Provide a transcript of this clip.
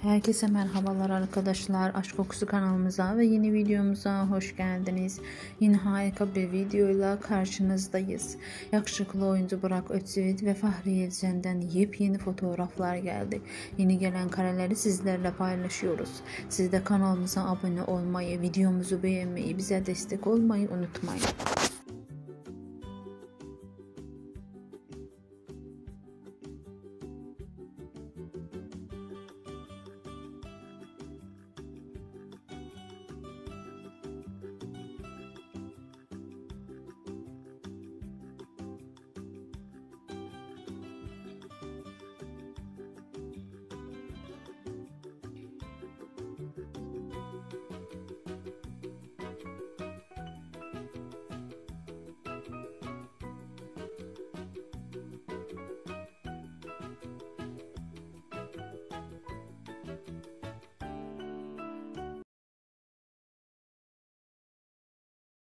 Herkese merhabalar arkadaşlar. Aşk Kokusu kanalımıza ve yeni videomuza hoş geldiniz. Yine harika bir videoyla karşınızdayız. Yakışıklı oyuncu Burak Özçivit ve Fahriye Evcen'den yepyeni fotoğraflar geldi. Yeni gelen kareleri sizlerle paylaşıyoruz. Siz de kanalımıza abone olmayı, videomuzu beğenmeyi, bize destek olmayı unutmayın.